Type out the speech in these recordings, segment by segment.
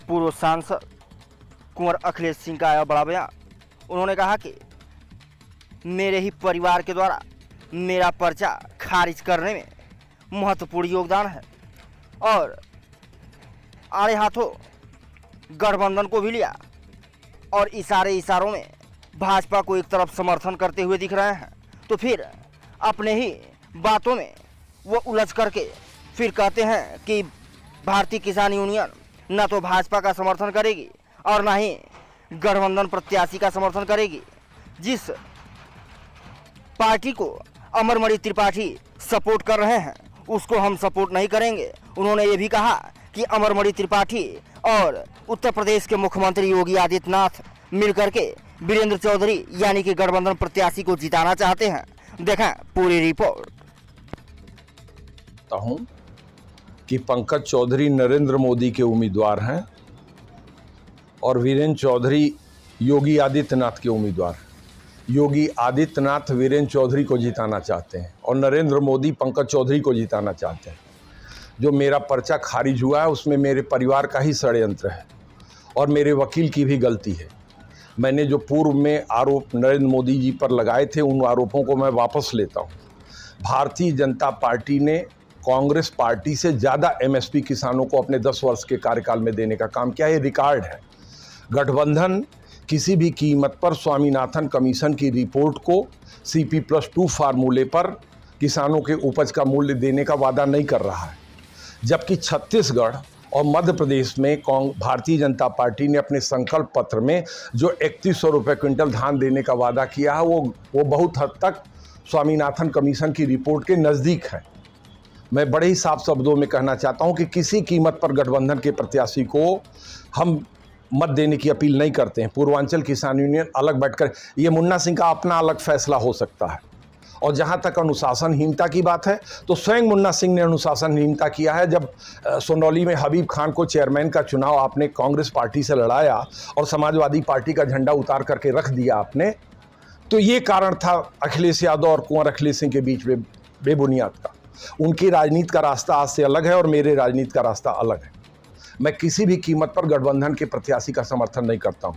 पूर्व सांसद कुंवर अखिलेश सिंह का आया बड़ा बयान। उन्होंने कहा कि मेरे ही परिवार के द्वारा मेरा पर्चा खारिज करने में महत्वपूर्ण योगदान है और आड़े हाथों गठबंधन को भी लिया और इशारों में भाजपा को एक तरफ समर्थन करते हुए दिख रहे हैं, तो फिर अपने ही बातों में वो उलझ करके फिर कहते हैं कि भारतीय किसान यूनियन न तो भाजपा का समर्थन करेगी और न ही गठबंधन प्रत्याशी का समर्थन करेगी। जिस पार्टी को अमरमणि त्रिपाठी सपोर्ट कर रहे हैं उसको हम सपोर्ट नहीं करेंगे। उन्होंने ये भी कहा कि अमरमणि त्रिपाठी और उत्तर प्रदेश के मुख्यमंत्री योगी आदित्यनाथ मिलकर के वीरेंद्र चौधरी यानी कि गठबंधन प्रत्याशी को जिताना चाहते हैं। देखें पूरी रिपोर्ट। हूं कि पंकज चौधरी नरेंद्र मोदी के उम्मीदवार हैं और वीरेंद्र चौधरी योगी आदित्यनाथ के उम्मीदवार। योगी आदित्यनाथ वीरेंद्र चौधरी को जिताना चाहते हैं और नरेंद्र मोदी पंकज चौधरी को जिताना चाहते हैं। जो मेरा पर्चा खारिज हुआ है उसमें मेरे परिवार का ही षड्यंत्र है और मेरे वकील की भी गलती है। मैंने जो पूर्व में आरोप नरेंद्र मोदी जी पर लगाए थे उन आरोपों को मैं वापस लेता हूँ। भारतीय जनता पार्टी ने कांग्रेस पार्टी से ज़्यादा एमएसपी किसानों को अपने 10 वर्ष के कार्यकाल में देने का काम किया। ये रिकॉर्ड है। गठबंधन किसी भी कीमत पर स्वामीनाथन कमीशन की रिपोर्ट को CP+2 फार्मूले पर किसानों के उपज का मूल्य देने का वादा नहीं कर रहा है, जबकि छत्तीसगढ़ और मध्य प्रदेश में भारतीय जनता पार्टी ने अपने संकल्प पत्र में जो 3100 रुपये क्विंटल धान देने का वादा किया है वो बहुत हद तक स्वामीनाथन कमीशन की रिपोर्ट के नज़दीक है। मैं बड़े ही साफ शब्दों में कहना चाहता हूं कि किसी कीमत पर गठबंधन के प्रत्याशी को हम मत देने की अपील नहीं करते हैं। पूर्वांचल किसान यूनियन अलग बैठकर, ये मुन्ना सिंह का अपना अलग फैसला हो सकता है। और जहां तक अनुशासनहीनता की बात है तो स्वयं मुन्ना सिंह ने अनुशासनहीनता किया है। जब सोनौली में हबीब खान को चेयरमैन का चुनाव आपने कांग्रेस पार्टी से लड़ाया और समाजवादी पार्टी का झंडा उतार करके रख दिया आपने, तो ये कारण था अखिलेश यादव और कुंवर अखिलेश सिंह के बीच में बेबुनियाद का। उनकी राजनीति का रास्ता आज से अलग है और मेरे राजनीति का रास्ता अलग है। मैं किसी भी कीमत पर गठबंधन के प्रत्याशी का समर्थन नहीं करता हूं।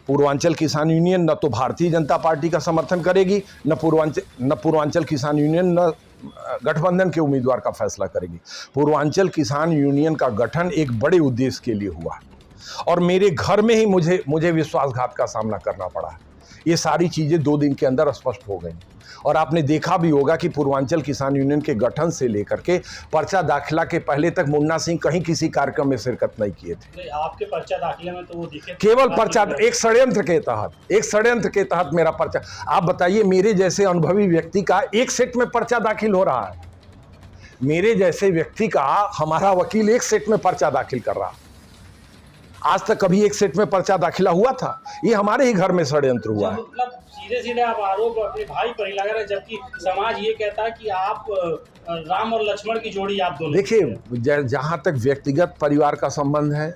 पूर्वांचल किसान यूनियन न तो भारतीय जनता पार्टी का समर्थन करेगी, न पूर्वांचल किसान यूनियन न गठबंधन के उम्मीदवार का फैसला करेगी। पूर्वांचल किसान यूनियन का गठन एक बड़े उद्देश्य के लिए हुआ और मेरे घर में ही मुझे विश्वासघात का सामना करना पड़ा है। ये सारी चीज़ें 2 दिन के अंदर स्पष्ट हो गई और आपने देखा भी होगा कि पूर्वांचल किसान यूनियन के गठन से लेकर के पर्चा दाखिला के पहले तक मुन्ना सिंह कहीं किसी कार्यक्रम में शिरकत नहीं किए थे। आपके पर्चा दाखिले में तो वो दिखे केवल पर्चा, एक षड्यंत्र के तहत मेरा पर्चा। आप बताइए, मेरे जैसे अनुभवी व्यक्ति का एक सेट में पर्चा दाखिल हो रहा है। मेरे जैसे व्यक्ति का हमारा वकील एक सेट में पर्चा दाखिल कर रहा है। आज तक कभी एक सेट में पर्चा दाखिला हुआ था? ये हमारे ही घर में षड्यंत्र हुआ है। मतलब सीधे आप आरोप अपने भाई पर ही लगा रहे हैं, जबकि समाज ये कहता है कि आप राम और लक्ष्मण की जोड़ी आप दोनों। देखिए, जहाँ तक व्यक्तिगत परिवार का संबंध है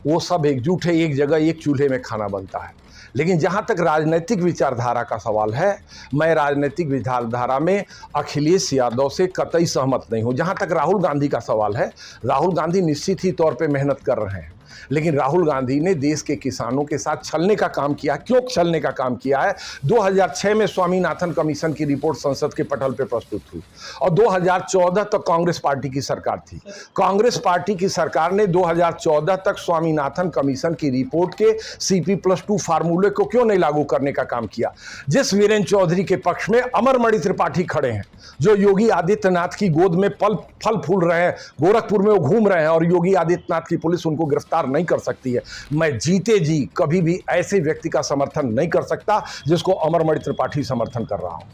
वो सब एकजुट है, एक जगह एक चूल्हे में खाना बनता है। लेकिन जहाँ तक राजनीतिक विचारधारा का सवाल है, मैं राजनीतिक विचारधारा में अखिलेश यादव से कतई सहमत नहीं हूँ। जहाँ तक राहुल गांधी का सवाल है, राहुल गांधी निश्चित ही तौर पे मेहनत कर रहे हैं, लेकिन राहुल गांधी ने देश के किसानों के साथ छलने का काम किया। क्यों छलने का काम किया है? 2006 में स्वामीनाथन कमीशन की रिपोर्ट संसद के पटल पे प्रस्तुत हुई और 2014 तक कांग्रेस पार्टी की सरकार थी। कांग्रेस पार्टी की सरकार ने 2014 तक स्वामीनाथन कमीशन की रिपोर्ट के CP+2 फार्मूले को क्यों नहीं लागू करने का काम किया? जिस वीरेंद्र चौधरी के पक्ष में अमरमणि त्रिपाठी खड़े हैं, जो योगी आदित्यनाथ की गोद में फल फूल रहे हैं, गोरखपुर में वो घूम रहे हैं और योगी आदित्यनाथ की पुलिस उनको गिरफ्तार नहीं कर सकती है। मैं जीते जी कभी भी ऐसे व्यक्ति का समर्थन नहीं कर सकता जिसको अमरमणि त्रिपाठी समर्थन कर रहा हूं।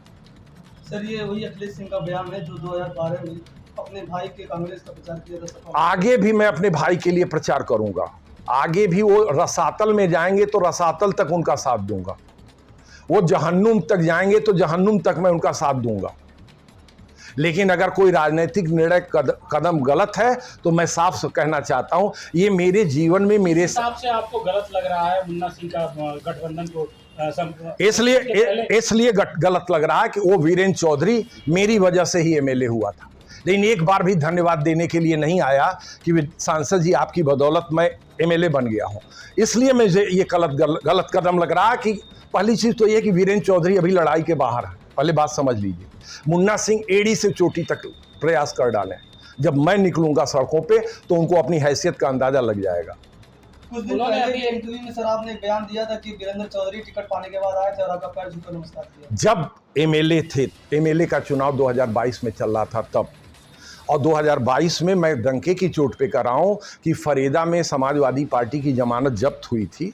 सर, ये वही अखिलेश सिंह का बयान है जो 2012 में अपने भाई के कांग्रेस का प्रचार किया था। आगे भी मैं अपने भाई के लिए प्रचार करूंगा। आगे भी वो रसातल में जाएंगे तो रसातल तक उनका साथ दूंगा। वो जहन्नुम तक जाएंगे तो जहन्नुम तक मैं उनका साथ दूंगा। लेकिन अगर कोई राजनीतिक निर्णय कदम गलत है तो मैं साफ कहना चाहता हूं, ये मेरे जीवन में मेरे हिसाब से आपको गलत लग रहा है मुन्ना सिंह का गठबंधन को? इसलिए गलत लग रहा है कि वो वीरेंद्र चौधरी मेरी वजह से ही MLA हुआ था। लेकिन एक बार भी धन्यवाद देने के लिए नहीं आया कि सांसद जी आपकी बदौलत मैं एमएलए बन गया हूं। इसलिए मुझे ये गलत कदम लग रहा कि पहली चीज़ तो ये कि वीरेंद्र चौधरी अभी लड़ाई के बाहर है, पहले बात समझ लीजिए। मुन्ना सिंह एड़ी से चोटी तक प्रयास कर डालें, जब मैं निकलूंगा सड़कों पे तो उनको अपनी हैसियत का अंदाजा लग जाएगा। कुछ दिन पहले भी इंटरव्यू में सर आपने एक बयान दिया था कि वीरेंद्र चौधरी टिकट पाने के बाद आए थे और आपका पैर छूकर नमस्कार किया। जब एमएलए थे, एमएलए का चुनाव 2022 में चल रहा था तब, और 2022 में मैं डंके की चोट पे कर रहा हूं कि फरेदा में समाजवादी पार्टी की जमानत जब्त हुई थी।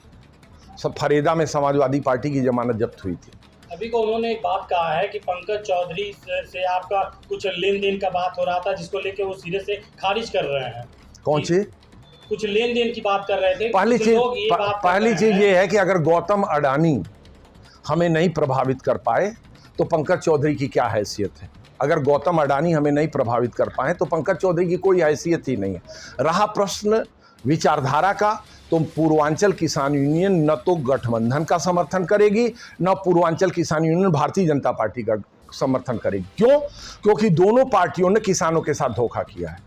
फरेदा में समाजवादी पार्टी की जमानत जब्त हुई थी। अभी को उन्होंने एक बात कहा है कि पंकज चौधरी से आपका कुछ लेन देन का बात हो रहा था, जिसको लेके वो सिरे से खारिज कर रहे हैं। कौन सी? कुछ लेन देन की बात कर रहे थे। पहली चीज ये है कि अगर गौतम अडानी हमें नहीं प्रभावित कर पाए तो पंकज चौधरी की क्या हैसियत है। अगर गौतम अडानी हमें नहीं प्रभावित कर पाए तो पंकज चौधरी की कोई हैसियत ही नहीं है। रहा प्रश्न विचारधारा का, तो पूर्वांचल किसान यूनियन न तो गठबंधन का समर्थन करेगी, न पूर्वांचल किसान यूनियन भारतीय जनता पार्टी का समर्थन करेगी। क्यों? क्योंकि दोनों पार्टियों ने किसानों के साथ धोखा किया है।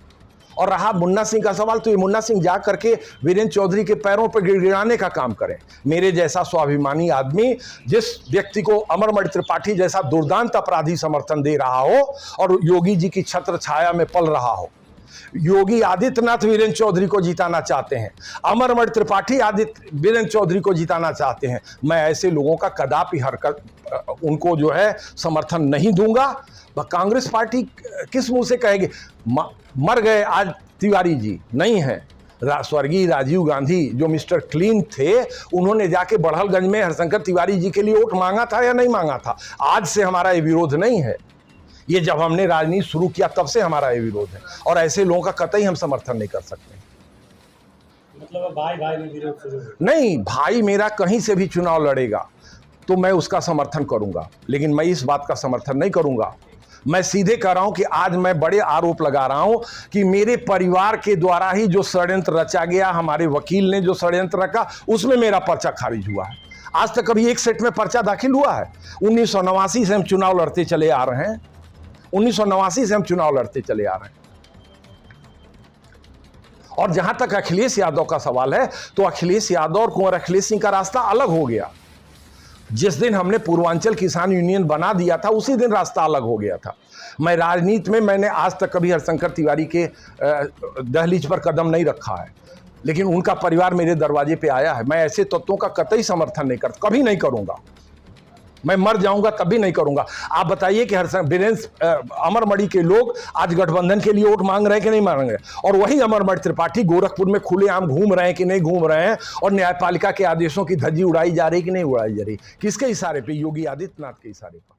और रहा मुन्ना सिंह का सवाल, तो ये मुन्ना सिंह जा करके वीरेंद्र चौधरी के पैरों पर गिड़गिड़ाने का काम करें। मेरे जैसा स्वाभिमानी आदमी, जिस व्यक्ति को अमरमणि त्रिपाठी जैसा दुर्दांत अपराधी समर्थन दे रहा हो और योगी जी की छत्र छाया में पल रहा हो। योगी आदित्यनाथ वीरेंद्र चौधरी को जिताना चाहते हैं, अमरमणि त्रिपाठी वीरेंद्र चौधरी को जिताना चाहते हैं। मैं ऐसे लोगों का कदापि हरकत उनको जो है समर्थन नहीं दूंगा। कांग्रेस पार्टी किस मुंह से कहेगी? मर गए आज तिवारी जी, नहीं है। स्वर्गीय राजीव गांधी जो मिस्टर क्लीन थे, उन्होंने जाके बड़हलगंज में हरशंकर तिवारी जी के लिए वोट मांगा था या नहीं मांगा था? आज से हमारा ये विरोध नहीं है, ये जब हमने राजनीति शुरू किया तब से हमारा ये विरोध है। और ऐसे लोगों का कतई हम समर्थन नहीं कर सकते। मतलब भाई भाई में विरोध शुरू नहीं, भाई मेरा कहीं से भी चुनाव लड़ेगा तो मैं उसका समर्थन करूंगा, लेकिन मैं इस बात का समर्थन नहीं करूंगा। मैं सीधे कह रहा हूं कि आज मैं बड़े आरोप लगा रहा हूं कि मेरे परिवार के द्वारा ही जो षड्यंत्र रचा गया, हमारे वकील ने जो षड्यंत्र रखा, उसमें मेरा पर्चा खारिज हुआ है। आज तक कभी एक सेट में पर्चा दाखिल हुआ है? 1989 से हम चुनाव लड़ते चले आ रहे हैं। 1989 से हम चुनाव लड़ते चले आ रहे हैं। और जहां तक अखिलेश यादव का सवाल है, तो अखिलेश यादव और कुंवर अखिलेश सिंह का रास्ता अलग हो गया। जिस दिन हमने पूर्वांचल किसान यूनियन बना दिया था, उसी दिन रास्ता अलग हो गया था। मैं राजनीति में मैंने आज तक कभी हरशंकर तिवारी के दहलीज पर कदम नहीं रखा है, लेकिन उनका परिवार मेरे दरवाजे पे आया है। मैं ऐसे तत्वों का कतई समर्थन नहीं करता, कभी नहीं करूंगा। मैं मर जाऊंगा तब भी नहीं करूंगा। आप बताइए कि अमरमणि के लोग आज गठबंधन के लिए वोट मांग रहे हैं कि नहीं मांग रहे हैं? और वही अमरमणि त्रिपाठी गोरखपुर में खुलेआम घूम रहे हैं कि नहीं घूम रहे हैं? और न्यायपालिका के आदेशों की धज्जी उड़ाई जा रही कि नहीं उड़ाई जा रही? किसके इशारे पे? योगी आदित्यनाथ के इशारे पर।